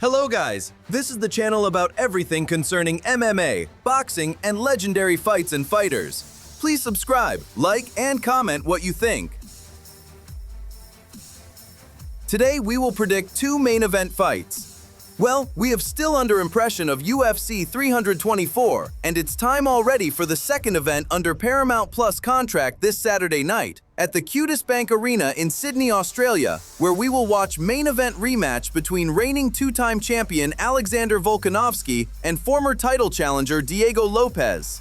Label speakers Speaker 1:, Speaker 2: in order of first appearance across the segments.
Speaker 1: Hello guys, this is the channel about everything concerning MMA, boxing, and legendary fights and fighters. Please subscribe, like, and comment what you think. Today we will predict two main event fights. Well, we have still under impression of UFC 324, and it's time already for the second event under Paramount Plus contract this Saturday night at the Cutest Bank Arena in Sydney, Australia, where we will watch main event rematch between reigning two-time champion Alexander Volkanovski and former title challenger Diego Lopes.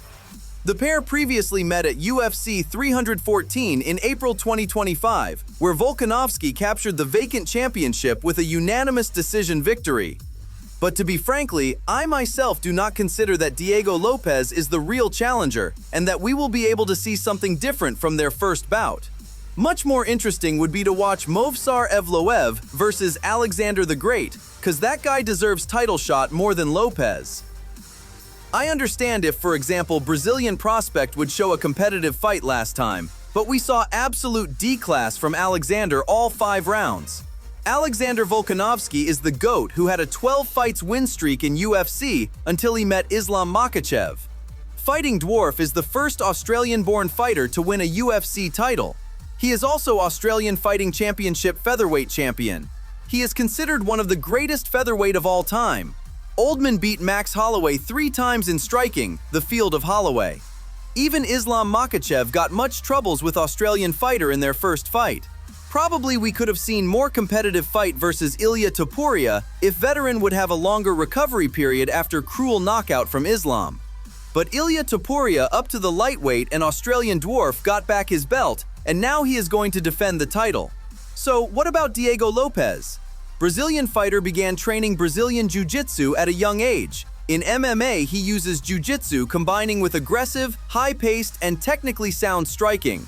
Speaker 1: The pair previously met at UFC 314 in April 2025, where Volkanovski captured the vacant championship with a unanimous decision victory. But to be frankly, I myself do not consider that Diego Lopes is the real challenger, and that we will be able to see something different from their first bout. Much more interesting would be to watch Movsar Evloev versus Alexander the Great, cause that guy deserves title shot more than Lopes. I understand if, for example, Brazilian Prospect would show a competitive fight last time, but we saw absolute D-class from Alexander all 5 rounds. Alexander Volkanovski is the GOAT who had a 12 fights win streak in UFC until he met Islam Makhachev. Fighting Dwarf is the first Australian-born fighter to win a UFC title. He is also Australian Fighting Championship featherweight champion. He is considered one of the greatest featherweight of all time. Oldman beat Max Holloway 3 times in striking, the field of Holloway. Even Islam Makhachev got much troubles with Australian fighter in their first fight. Probably we could have seen more competitive fight versus Ilia Topuria if veteran would have a longer recovery period after cruel knockout from Islam. But Ilia Topuria up to the lightweight and Australian Dwarf got back his belt, and now he is going to defend the title. So what about Diego Lopes? Brazilian fighter began training Brazilian Jiu-Jitsu at a young age. In MMA, he uses Jiu-Jitsu combining with aggressive, high-paced, and technically sound striking.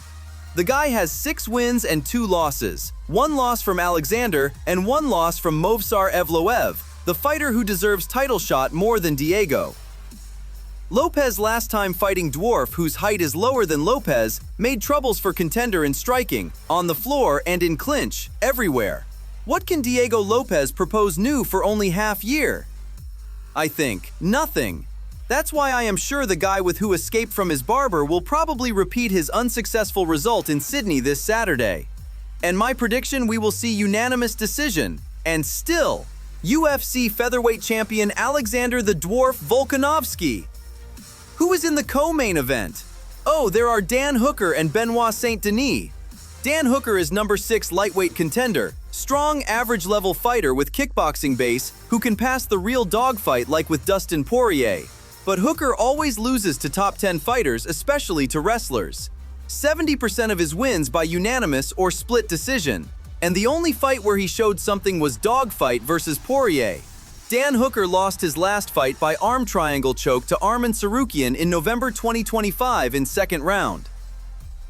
Speaker 1: The guy has 6 wins and 2 losses, 1 loss from Alexander and 1 loss from Movsar Evloev, the fighter who deserves title shot more than Diego. Lopes last time fighting Dwarf, whose height is lower than Lopes, made troubles for contender in striking, on the floor and in clinch, everywhere. What can Diego Lopes propose new for only half year? I think nothing. That's why I am sure the guy with who escaped from his barber will probably repeat his unsuccessful result in Sydney this Saturday. And my prediction, we will see unanimous decision. And still, UFC featherweight champion Alexander the Dwarf Volkanovski. Who is in the co-main event? Oh, there are Dan Hooker and Benoit Denis. Dan Hooker is number 6 lightweight contender, strong average-level fighter with kickboxing base who can pass the real dogfight like with Dustin Poirier. But Hooker always loses to top 10 fighters, especially to wrestlers. 70% of his wins by unanimous or split decision. And the only fight where he showed something was dogfight versus Poirier. Dan Hooker lost his last fight by arm triangle choke to Arman Tsarukyan in November 2025 in second round.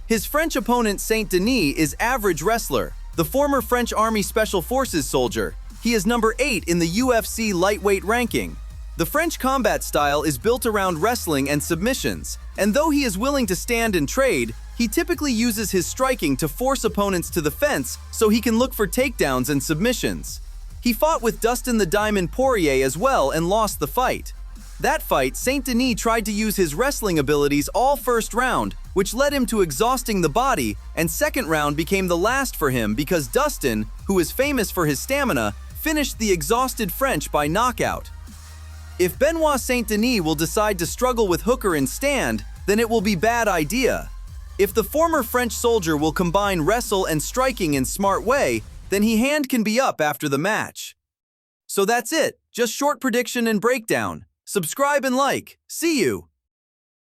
Speaker 1: His French opponent Denis is average wrestler, the former French Army Special Forces soldier. He is number 8 in the UFC lightweight ranking. The French combat style is built around wrestling and submissions, and though he is willing to stand and trade, he typically uses his striking to force opponents to the fence so he can look for takedowns and submissions. He fought with Dustin the Diamond Poirier as well and lost the fight. That fight, Denis tried to use his wrestling abilities all first round, which led him to exhausting the body, and second round became the last for him because Dustin, who is famous for his stamina, finished the exhausted French by knockout. If Benoit Denis will decide to struggle with Hooker and stand, then it will be bad idea. If the former French soldier will combine wrestle and striking in smart way, then he hand can be up after the match. So that's it, just short prediction and breakdown. Subscribe and like. See you!